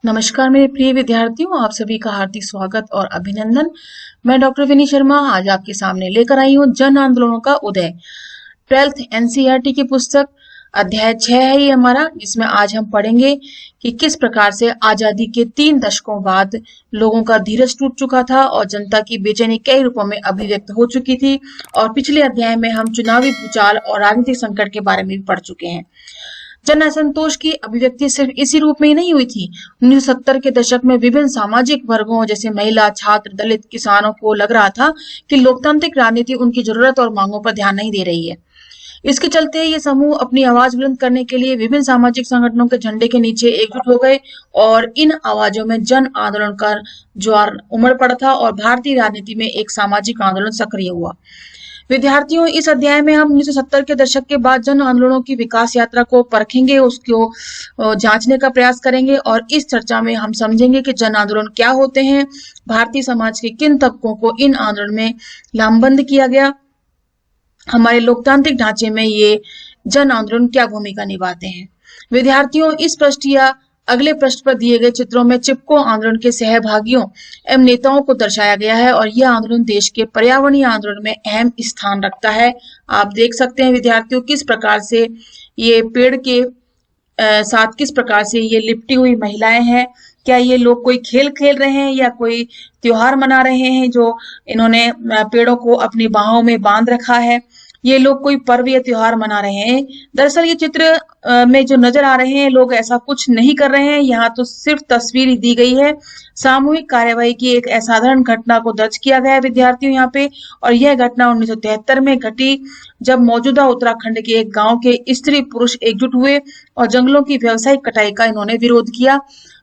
नमस्कार मेरे प्रिय विद्यार्थियों, आप सभी का हार्दिक स्वागत और अभिनंदन। मैं डॉक्टर विनी शर्मा आज आपके सामने लेकर आई हूँ जन आंदोलनों का उदय 12th एनसीईआरटी की पुस्तक। अध्याय 6 है ये हमारा, जिसमें आज हम पढ़ेंगे कि किस प्रकार से आजादी के 3 दशकों बाद लोगों का धीरज टूट चुका था और जनता की बेचैनी कई रूपों में अभिव्यक्त हो चुकी थी। और पिछले अध्याय में हम चुनावी भूचाल और राजनीतिक संकट के बारे में भी पढ़ चुके हैं। जन असंतोष की अभिव्यक्ति सिर्फ इसी रूप में ही नहीं हुई थी। 1970 के दशक में विभिन्न सामाजिक वर्गों जैसे महिला, छात्र, दलित, किसानों को लग रहा था कि लोकतांत्रिक राजनीति उनकी जरूरत और मांगों पर ध्यान नहीं दे रही है। इसके चलते ये समूह अपनी आवाज बुलंद करने के लिए विभिन्न सामाजिक संगठनों के झंडे के नीचे एकजुट हो गए और इन आवाजों में जन आंदोलन का ज्वार उमड़ पड़ा था और भारतीय राजनीति में एक सामाजिक आंदोलन सक्रिय हुआ। विद्यार्थियों, इस अध्याय में हम 1970 के दशक के बाद जन आंदोलनों की विकास यात्रा को परखेंगे, उसको जांचने का प्रयास करेंगे और इस चर्चा में हम समझेंगे कि जन आंदोलन क्या होते हैं, भारतीय समाज के किन तबकों को इन आंदोलन में लामबंद किया गया, हमारे लोकतांत्रिक ढांचे में ये जन आंदोलन क्या भूमिका निभाते हैं। विद्यार्थियों, इस पृष्ठ या अगले पृष्ठ पर दिए गए चित्रों में चिपको आंदोलन के सहभागियों एवं नेताओं को दर्शाया गया है और यह आंदोलन देश के पर्यावरणीय आंदोलन में अहम स्थान रखता है। आप देख सकते हैं विद्यार्थियों किस प्रकार से ये पेड़ के साथ किस प्रकार से ये लिपटी हुई महिलाएं हैं। क्या ये लोग कोई खेल खेल रहे हैं या कोई त्योहार मना रहे हैं जो इन्होंने पेड़ों को अपनी बाहों में बांध रखा है। ये लोग कोई पर्व या त्योहार मना रहे हैं। दरअसल ये चित्र में जो नजर आ रहे हैं लोग ऐसा कुछ नहीं कर रहे हैं, यहाँ तो सिर्फ तस्वीर दी गई है। सामूहिक कार्यवाही की एक असाधारण घटना को दर्ज किया गया है विद्यार्थियों यहाँ पे, और यह घटना 1973 में घटी जब मौजूदा उत्तराखंड के एक गांव के स्त्री पुरुष एकजुट हुए और जंगलों की व्यावसायिक कटाई का इन्होंने विरोध किया।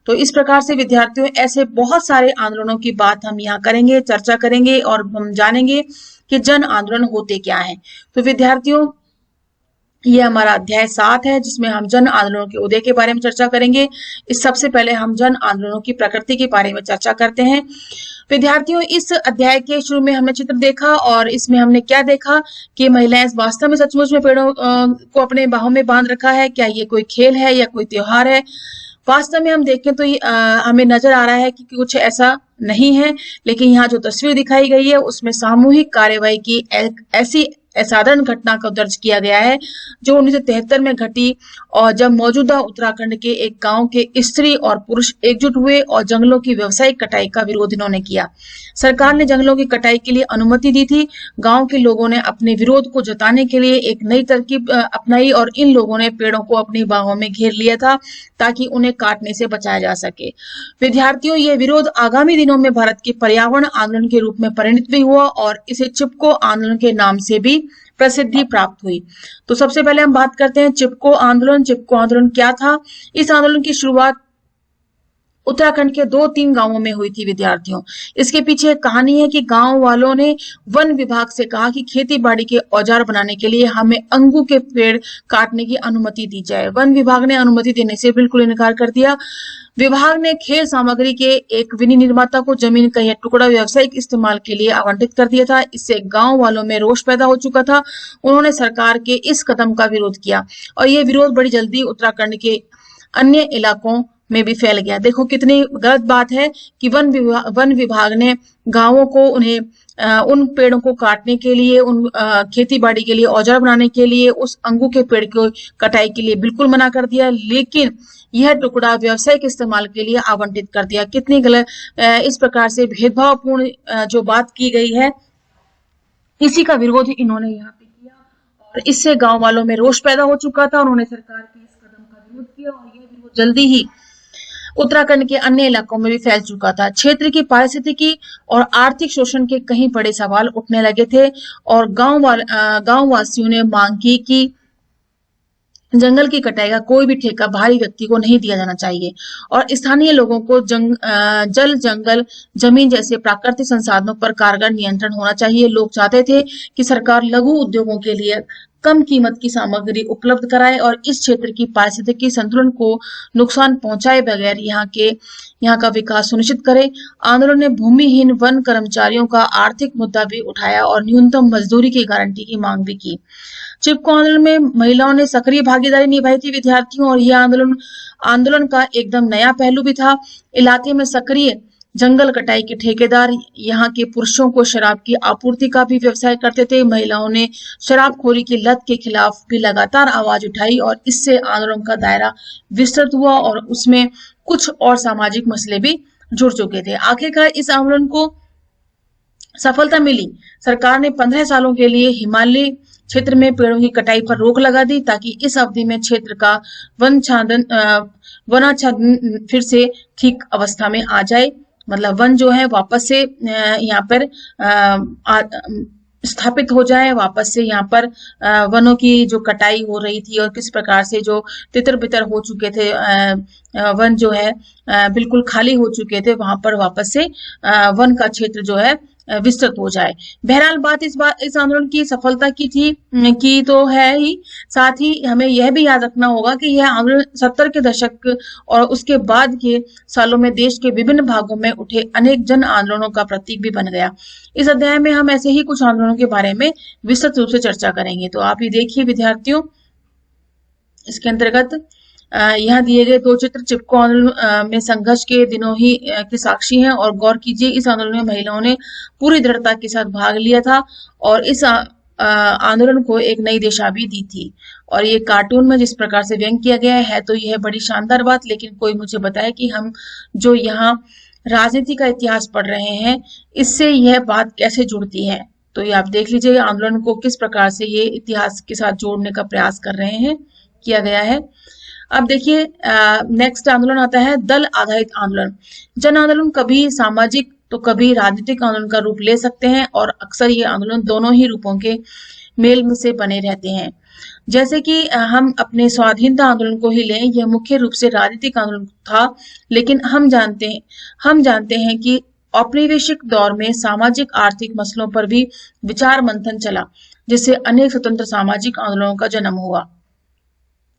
तो इस प्रकार से विद्यार्थियों ऐसे बहुत सारे आंदोलनों की बात हम यहाँ करेंगे, चर्चा करेंगे और हम जानेंगे कि जन आंदोलन होते क्या हैं। तो विद्यार्थियों, ये हमारा अध्याय 7 है जिसमें हम जन आंदोलनों के उदय के बारे में चर्चा करेंगे। इस सबसे पहले हम जन आंदोलनों की प्रकृति के बारे में चर्चा करते हैं। विद्यार्थियों, इस अध्याय के शुरू में हमने चित्र देखा और इसमें हमने क्या देखा कि महिलाएं वास्तव में सचमुच में पेड़ों को अपने बाहों में बांध रखा है। क्या ये कोई खेल है या कोई त्योहार है? वास्तव में हम देखें तो हमें नजर आ रहा है कि कुछ ऐसा नहीं है, लेकिन यहाँ जो तस्वीर दिखाई गई है उसमें सामूहिक कार्यवाही की ऐसी असाधारण घटना को दर्ज किया गया है जो 1973 में घटी और जब मौजूदा उत्तराखंड के एक गांव के स्त्री और पुरुष एकजुट हुए और जंगलों की व्यावसायिक कटाई का विरोध इन्होंने किया। सरकार ने जंगलों की कटाई के लिए अनुमति दी थी। गांव के लोगों ने अपने विरोध को जताने के लिए एक नई तरकीब अपनाई और इन लोगों ने पेड़ों को अपनी बाहों में घेर लिया था ताकि उन्हें काटने से बचाया जा सके। विद्यार्थियों, ये विरोध आगामी दिनों में भारत के पर्यावरण आंदोलन के रूप में परिणत भी हुआ और इसे चिपको आंदोलन के नाम से भी प्रसिद्धि प्राप्त हुई। तो सबसे पहले हम बात करते हैं चिपको आंदोलन। चिपको आंदोलन क्या था? इस आंदोलन की शुरुआत उत्तराखंड के 2-3 गांवों में हुई थी विद्यार्थियों। इसके पीछे एक कहानी है कि गांव वालों ने वन विभाग से कहा कि खेती बाड़ी के औजार बनाने के लिए हमें अंगू के पेड़ काटने की अनुमति दी जाए। वन विभाग ने अनुमति देने से बिल्कुल इनकार कर दिया। विभाग ने खेल सामग्री के एक विनिर्माता को जमीन का यह टुकड़ा व्यावसायिक इस्तेमाल के लिए आवंटित कर दिया था। इससे गांव वालों में रोष पैदा हो चुका था। उन्होंने सरकार के इस कदम का विरोध किया और यह विरोध बड़ी जल्दी उत्तराखंड के अन्य इलाकों में भी फैल गया। देखो कितनी गलत बात है कि वन विभाग ने गांवों को उन्हें उन पेड़ों को काटने के लिए, उन खेती बाड़ी के लिए औजार बनाने के लिए, उस अंगू के पेड़ को कटाई के लिए बिल्कुल मना कर दिया, लेकिन यह टुकड़ा व्यावसायिक इस्तेमाल के लिए आवंटित कर दिया। कितनी गलत, इस प्रकार से भेदभावपूर्ण जो बात की गई है इसी का विरोध इन्होंने यहाँ पे किया और इससे गांव वालों में रोष पैदा हो चुका था। उन्होंने सरकार के इस कदम का विरोध किया और यह विरोध जल्दी ही उत्तराखंड के अन्य इलाकों में भी फैल चुका था। क्षेत्र की पारिस्थितिकी और आर्थिक शोषण के कई बड़े सवाल उठने लगे थे और गांव वासियों ने मांग की कि जंगल की कटाई का कोई भी ठेका बाहरी व्यक्ति को नहीं दिया जाना चाहिए और स्थानीय लोगों को जल, जंगल, जमीन जैसे प्राकृतिक संसाधनों पर कारगर नियंत्रण होना चाहिए। लोग चाहते थे कि सरकार लघु उद्योगों के लिए कम कीमत की सामग्री उपलब्ध कराए और इस क्षेत्र की पारिस्थितिकी संतुलन को नुकसान पहुंचाए बगैर यहाँ का विकास सुनिश्चित करे। आंदोलन ने भूमिहीन वन कर्मचारियों का आर्थिक मुद्दा भी उठाया और न्यूनतम मजदूरी की गारंटी की मांग भी की। चिपको आंदोलन में महिलाओं ने सक्रिय भागीदारी निभाई थी विद्यार्थियों, और यह आंदोलन का एकदम नया पहलू भी था। इलाके में सक्रिय जंगल कटाई के ठेकेदार यहाँ के पुरुषों को शराब की आपूर्ति का भी व्यवसाय करते थे। महिलाओं ने शराबखोरी की लत के खिलाफ भी लगातार आवाज उठाई और इससे आंदोलन का दायरा विस्तृत हुआ और उसमें कुछ और सामाजिक मसले भी जुड़ चुके थे। आखिरकार इस आंदोलन को सफलता मिली। सरकार ने 15 सालों के लिए हिमालय क्षेत्र में पेड़ों की कटाई पर रोक लगा दी ताकि इस अवधि में क्षेत्र का वनाच्छादन फिर से ठीक अवस्था में आ जाए। मतलब वन जो है वापस से यहाँ पर स्थापित हो जाए, वापस से यहाँ पर वनों की जो कटाई हो रही थी और किस प्रकार से जो तितर बितर हो चुके थे वन जो है बिल्कुल खाली हो चुके थे, वहां पर वापस से वन का क्षेत्र जो है विस्तृत हो जाए। बहरहाल बात इस आंदोलन की सफलता की तो है ही, साथ ही हमें यह भी याद रखना होगा कि यह आंदोलन 70 के दशक और उसके बाद के सालों में देश के विभिन्न भागों में उठे अनेक जन आंदोलनों का प्रतीक भी बन गया। इस अध्याय में हम ऐसे ही कुछ आंदोलनों के बारे में विस्तृत रूप से चर्चा करेंगे। तो आप ये देखिए विद्यार्थियों, इसके अंतर्गत यहाँ दिए गए 2 चित्र चिपको आंदोलन में संघर्ष के दिनों ही के साक्षी हैं, और गौर कीजिए इस आंदोलन में महिलाओं ने पूरी दृढ़ता के साथ भाग लिया था और इस आंदोलन को एक नई दिशा भी दी थी। और ये कार्टून में जिस प्रकार से व्यंग किया गया है तो यह बड़ी शानदार बात, लेकिन कोई मुझे बताए कि हम जो यहाँ राजनीति का इतिहास पढ़ रहे हैं इससे यह बात कैसे जुड़ती है। तो ये आप देख लीजिए आंदोलन को किस प्रकार से ये इतिहास के साथ जोड़ने का प्रयास कर रहे हैं, किया गया है। अब देखिए नेक्स्ट आंदोलन आता है दल आधारित आंदोलन। जन आंदोलन कभी सामाजिक तो कभी राजनीतिक आंदोलन का रूप ले सकते हैं और अक्सर ये आंदोलन दोनों ही रूपों के मेल में से बने रहते हैं। जैसे कि हम अपने स्वाधीनता आंदोलन को ही लें, यह मुख्य रूप से राजनीतिक आंदोलन था, लेकिन हम जानते हैं कि औपनिवेशिक दौर में सामाजिक आर्थिक मसलों पर भी विचार मंथन चला, जिससे अनेक स्वतंत्र सामाजिक आंदोलनों का जन्म हुआ,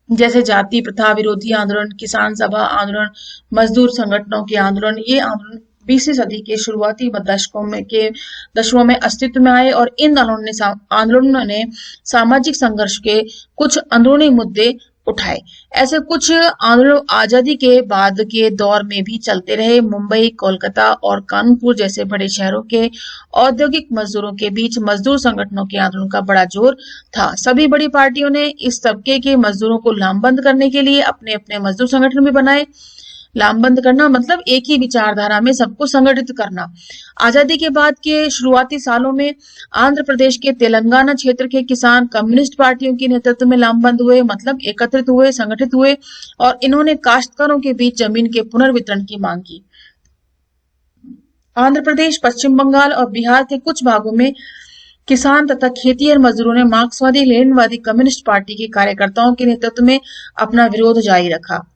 जैसे जाति प्रथा विरोधी आंदोलन, किसान सभा आंदोलन, मजदूर संगठनों के आंदोलन। ये आंदोलन 20वीं सदी के शुरुआती दशकों में अस्तित्व में आए और इन आंदोलनों ने सामाजिक संघर्ष के कुछ अंदरूनी मुद्दे उठाए। ऐसे कुछ आंदोलन आजादी के बाद के दौर में भी चलते रहे। मुंबई, कोलकाता और कानपुर जैसे बड़े शहरों के औद्योगिक मजदूरों के बीच मजदूर संगठनों के आंदोलन का बड़ा जोर था। सभी बड़ी पार्टियों ने इस तबके के मजदूरों को लामबंद करने के लिए अपने अपने मजदूर संगठन भी बनाए। लामबंद करना मतलब एक ही विचारधारा में सबको संगठित करना। आजादी के बाद के शुरुआती सालों में आंध्र प्रदेश के तेलंगाना क्षेत्र के किसान कम्युनिस्ट पार्टियों के नेतृत्व में लामबंद हुए, मतलब एकत्रित हुए, संगठित हुए, और इन्होंने काश्तकारों के बीच जमीन के पुनर्वितरण की मांग की। आंध्र प्रदेश, पश्चिम बंगाल और बिहार के कुछ भागों में किसान तथा खेतिहर मजदूरों ने मार्क्सवादी लेनिनवादी कम्युनिस्ट पार्टी के कार्यकर्ताओं के नेतृत्व में अपना विरोध जारी रखा।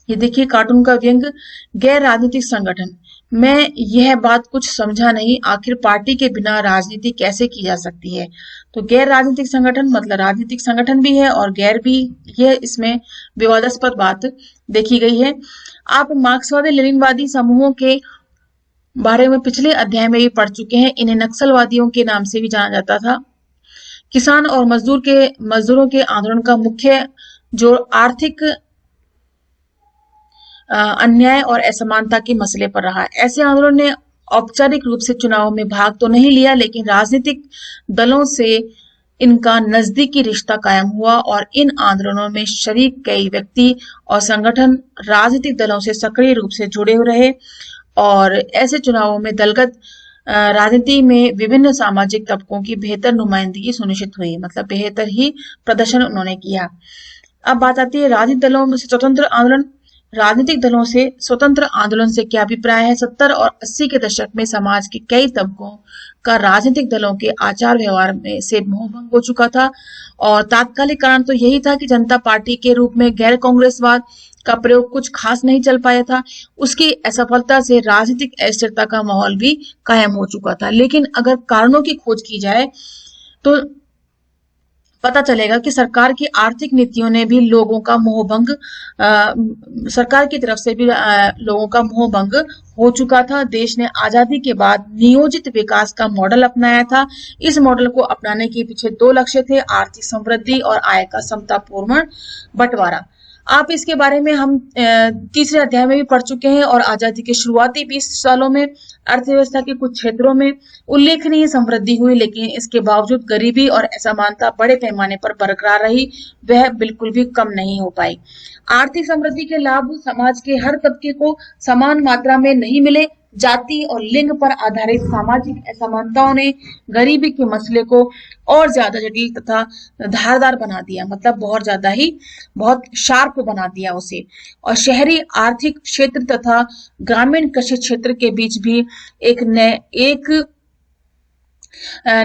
ये देखिए कार्टून का व्यंग। गैर राजनीतिक संगठन। मैं यह बात कुछ समझा नहीं, आखिर पार्टी के बिना राजनीति कैसे की जा सकती है। तो गैर राजनीतिक संगठन मतलब राजनीतिक संगठन भी है और गैर भी, यह इसमें विवादास्पद बात देखी गई है। आप मार्क्सवादी लेनिनवादी समूहों के बारे में पिछले अध्याय में भी पढ़ चुके हैं। इन्हें नक्सलवादियों के नाम से भी जाना जाता था। किसान और मजदूरों के आंदोलन का मुख्य जो आर्थिक अन्याय और असमानता के मसले पर रहा। ऐसे आंदोलन ने औपचारिक रूप से चुनाव में भाग तो नहीं लिया, लेकिन राजनीतिक दलों से इनका नजदीकी रिश्ता कायम हुआ और इन आंदोलनों में शरीक कई व्यक्ति और संगठन राजनीतिक दलों से सक्रिय रूप से जुड़े रहे और ऐसे चुनावों में दलगत राजनीति में विभिन्न सामाजिक तबकों की बेहतर नुमाइंदगी सुनिश्चित हुई, मतलब बेहतर ही प्रदर्शन उन्होंने किया। अब बात आती है राजनीतिक दलों में से स्वतंत्र आंदोलन। राजनीतिक दलों से स्वतंत्र आंदोलन से क्या अभिप्राय है। 70 और 80 के दशक में समाज के कई तबकों का राजनीतिक दलों के आचार व्यवहार में से मोहभंग हो चुका था और तात्कालिक कारण तो यही था कि जनता पार्टी के रूप में गैर कांग्रेसवाद का प्रयोग कुछ खास नहीं चल पाया था। उसकी असफलता से राजनीतिक अस्थिरता का माहौल भी कायम हो चुका था। लेकिन अगर कारणों की खोज की जाए तो पता चलेगा कि सरकार की आर्थिक नीतियों ने भी लोगों का मोहभंग सरकार की तरफ से भी लोगों का मोहभंग हो चुका था। देश ने आजादी के बाद नियोजित विकास का मॉडल अपनाया था। इस मॉडल को अपनाने के पीछे दो लक्ष्य थे, आर्थिक समृद्धि और आय का समतापूर्ण बंटवारा। आप इसके बारे में हम तीसरे अध्याय में भी पढ़ चुके हैं और आजादी के शुरुआती 20 सालों में अर्थव्यवस्था के कुछ क्षेत्रों में उल्लेखनीय समृद्धि हुई, लेकिन इसके बावजूद गरीबी और असमानता बड़े पैमाने पर बरकरार रही, वह बिल्कुल भी कम नहीं हो पाई। आर्थिक समृद्धि के लाभ समाज के हर तबके को समान मात्रा में नहीं मिले। जाति और लिंग पर आधारित सामाजिक असमानताओं ने गरीबी के मसले को और ज्यादा जटिल तथा धारदार बना दिया, मतलब बहुत शार्प बना दिया उसे। और शहरी आर्थिक क्षेत्र तथा ग्रामीण कृषि क्षेत्र के बीच भी एक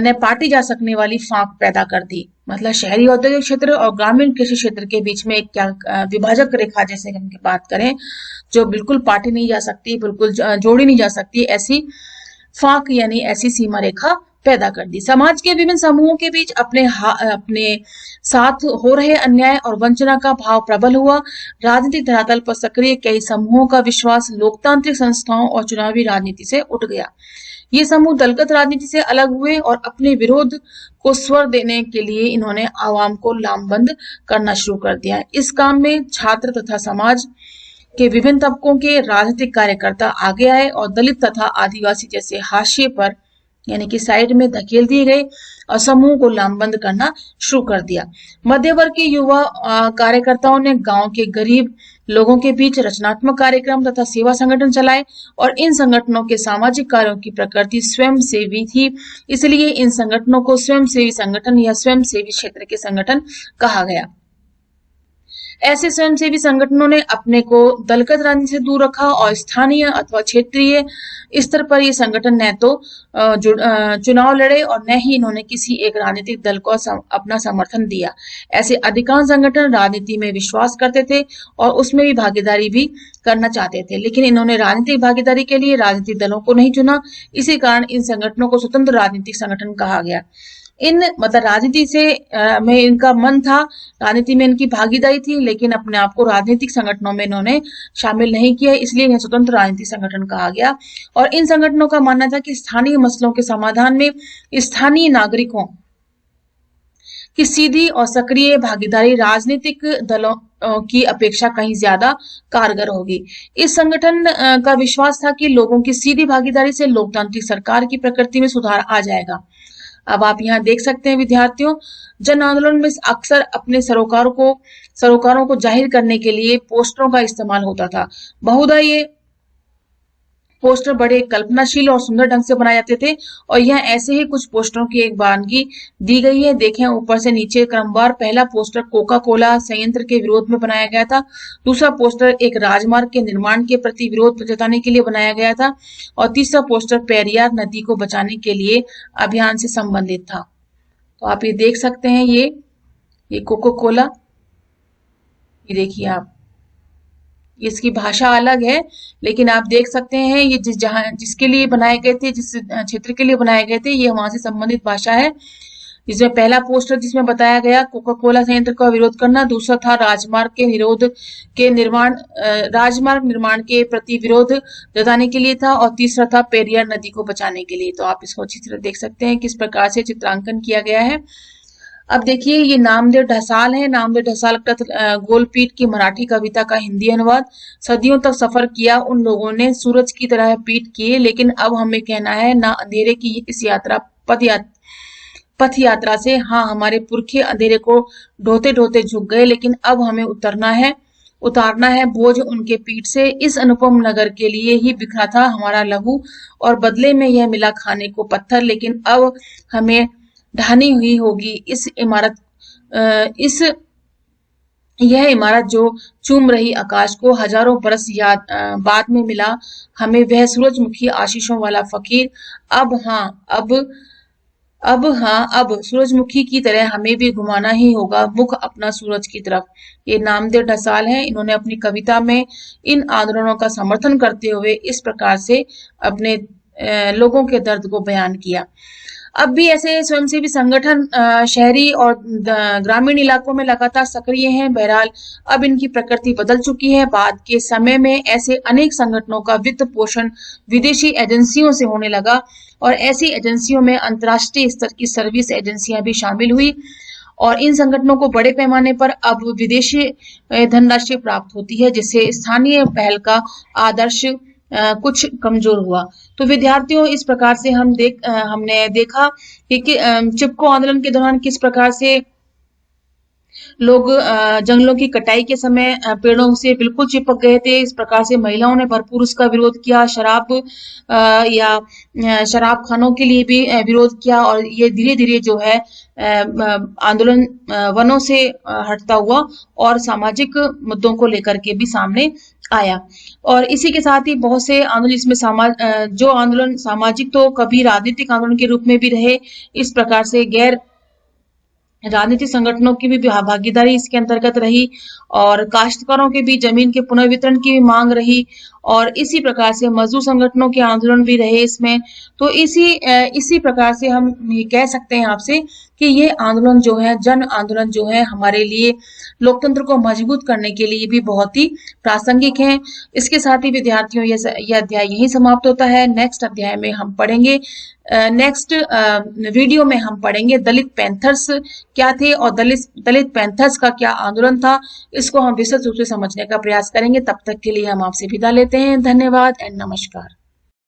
ने पाटी जा सकने वाली फांक पैदा कर दी। मतलब शहरी औद्योगिक क्षेत्र और ग्रामीण कृषि क्षेत्र के बीच में एक विभाजक रेखा जैसे हम बात करें, जो बिल्कुल पाटी नहीं जा सकती, बिल्कुल जोड़ी नहीं जा सकती, ऐसी फांक यानी ऐसी सीमा रेखा पैदा कर दी। समाज के विभिन्न समूहों के बीच अपने साथ हो रहे अन्याय और वंचना का भाव प्रबल हुआ। राजनीतिक धरातल पर सक्रिय कई समूहों का विश्वास लोकतांत्रिक संस्थाओं और चुनावी राजनीति से उठ गया। ये समूह दलगत राजनीति से अलग हुए और अपने विरोध को स्वर देने के लिए इन्होंने आवाम को लामबंद करना शुरू कर दिया। इस काम में छात्र तथा समाज के विभिन्न तबकों के राजनीतिक कार्यकर्ता आगे आए और दलित तथा आदिवासी जैसे हाशिए पर यानी कि साइड में धकेल दिए गए और समूह को लामबंद करना शुरू कर दिया। मध्य वर्ग के युवा कार्यकर्ताओं ने गांव के गरीब लोगों के बीच रचनात्मक कार्यक्रम तथा सेवा संगठन चलाए और इन संगठनों के सामाजिक कार्यों की प्रकृति स्वयंसेवी थी, इसलिए इन संगठनों को स्वयंसेवी संगठन या स्वयंसेवी क्षेत्र के संगठन कहा गया। ऐसे स्वयंसेवी संगठनों ने अपने को दलगत राजनीति से दूर रखा और स्थानीय अथवा क्षेत्रीय स्तर पर ये संगठन न तो चुनाव लड़े और न ही इन्होंने किसी एक राजनीतिक दल को अपना समर्थन दिया। ऐसे अधिकांश संगठन राजनीति में विश्वास करते थे और उसमें भी भागीदारी भी करना चाहते थे, लेकिन इन्होंने राजनीतिक भागीदारी के लिए राजनीतिक दलों को नहीं चुना। इसी कारण इन संगठनों को स्वतंत्र राजनीतिक संगठन कहा गया। मतलब राजनीति से में इनका मन था, राजनीति में इनकी भागीदारी थी, लेकिन अपने आप को राजनीतिक संगठनों में इन्होंने शामिल नहीं किया, इसलिए इन्हें स्वतंत्र राजनीतिक संगठन कहा गया। और इन संगठनों का मानना था कि स्थानीय मसलों के समाधान में स्थानीय नागरिकों की सीधी और सक्रिय भागीदारी राजनीतिक दलों की अपेक्षा कहीं ज्यादा कारगर होगी। इस संगठन का विश्वास था कि लोगों की सीधी भागीदारी से लोकतांत्रिक सरकार की प्रकृति में सुधार आ जाएगा। अब आप यहाँ देख सकते हैं विद्यार्थियों, जन आंदोलन में अक्सर अपने सरोकारों को जाहिर करने के लिए पोस्टरों का इस्तेमाल होता था। बहुधा ये पोस्टर बड़े कल्पनाशील और सुंदर ढंग से बनाए जाते थे और यहाँ ऐसे ही कुछ पोस्टरों की एक वानगी दी गई है। देखें ऊपर से नीचे क्रमवार। पहला पोस्टर कोका कोला संयंत्र के विरोध में बनाया गया था। दूसरा पोस्टर एक राजमार्ग के निर्माण के प्रति विरोध जताने के लिए बनाया गया था और तीसरा पोस्टर पेरियार नदी को बचाने के लिए अभियान से संबंधित था। तो आप ये देख सकते हैं, ये कोका कोला, ये देखिए आप, इसकी भाषा अलग है लेकिन आप देख सकते हैं ये जिसके लिए बनाए गए थे, जिस क्षेत्र के लिए बनाए गए थे, ये वहां से संबंधित भाषा है। जिसमें पहला पोस्टर जिसमें बताया गया कोका कोला संयंत्र का विरोध करना, दूसरा था राजमार्ग निर्माण के प्रति विरोध जताने के लिए था और तीसरा था पेरियार नदी को बचाने के लिए। तो आप इसको अच्छी तरह देख सकते हैं किस प्रकार से चित्रांकन किया गया है। अब देखिए ये नामदेव ढसाल है। नामदेव ढसाल का गोलपीठ की मराठी कविता का हिंदी अनुवाद। सदियों तक सफर किया उन लोगों ने सूरज की तरह पीठ किए, लेकिन अब हमें कहना है ना अंधेरे की इस पथ यात्रा से। हाँ, हमारे पुरखे अंधेरे को ढोते ढोते झुक गए, लेकिन अब हमें उतारना है बोझ उनके पीठ से। इस अनुपम नगर के लिए ही बिखरा था हमारा लहू और बदले में यह मिला खाने को पत्थर, लेकिन अब हमें ढानी हुई होगी यह इमारत जो चूम रही आकाश को। हजारों बरस बाद में मिला हमें वह सूरजमुखी आशीषों वाला फकीर। अब सूरजमुखी की तरह हमें भी घुमाना ही होगा मुख अपना सूरज की तरफ। ये नामदेव ढसाल है। इन्होंने अपनी कविता में इन आंदोलनों का समर्थन करते हुए इस प्रकार से अपने लोगों के दर्द को बयान किया। अब भी ऐसे स्वयंसेवी संगठन शहरी और ग्रामीण इलाकों में लगातार सक्रिय हैं। बहरहाल अब इनकी प्रकृति बदल चुकी है। बाद के समय में ऐसे अनेक संगठनों का वित्त पोषण विदेशी एजेंसियों से होने लगा और ऐसी एजेंसियों में अंतर्राष्ट्रीय स्तर की सर्विस एजेंसियां भी शामिल हुई और इन संगठनों को बड़े पैमाने पर अब विदेशी धनराशि प्राप्त होती है, जिससे स्थानीय पहल का आदर्श कुछ कमजोर हुआ। तो विद्यार्थियों, इस प्रकार से हमने देखा कि चिपको आंदोलन के दौरान किस प्रकार से लोग जंगलों की कटाई के समय पेड़ों से बिल्कुल चिपक गए थे। इस प्रकार से महिलाओं ने भरपूर उसका विरोध किया। शराब खानों के लिए भी विरोध किया और ये धीरे धीरे जो है आंदोलन वनों से हटता हुआ और सामाजिक मुद्दों को लेकर के भी सामने आया। और इसी के साथ ही बहुत से आंदोलन इसमें जो आंदोलन सामाजिक तो कभी राजनीतिक आंदोलन के रूप में भी रहे, इस प्रकार से गैर राजनीतिक संगठनों की भी भागीदारी इसके अंतर्गत रही और काश्तकारों के भी जमीन के पुनर्वितरण की भी मांग रही और इसी प्रकार से मजदूर संगठनों के आंदोलन भी रहे इसमें। तो इसी प्रकार से हम ये कह सकते हैं आपसे कि ये आंदोलन जो है, जन आंदोलन जो है, हमारे लिए लोकतंत्र को मजबूत करने के लिए भी बहुत ही प्रासंगिक है। इसके साथ ही विद्यार्थियों, यह अध्याय यही समाप्त होता है। नेक्स्ट अध्याय में हम पढ़ेंगे, नेक्स्ट वीडियो में हम पढ़ेंगे दलित पैंथर्स क्या थे और दलित पैंथर्स का क्या आंदोलन था। इसको हम विस्तृत रूप से समझने का प्रयास करेंगे। तब तक के लिए हम आपसे विदा लेते हैं। धन्यवाद एंड नमस्कार।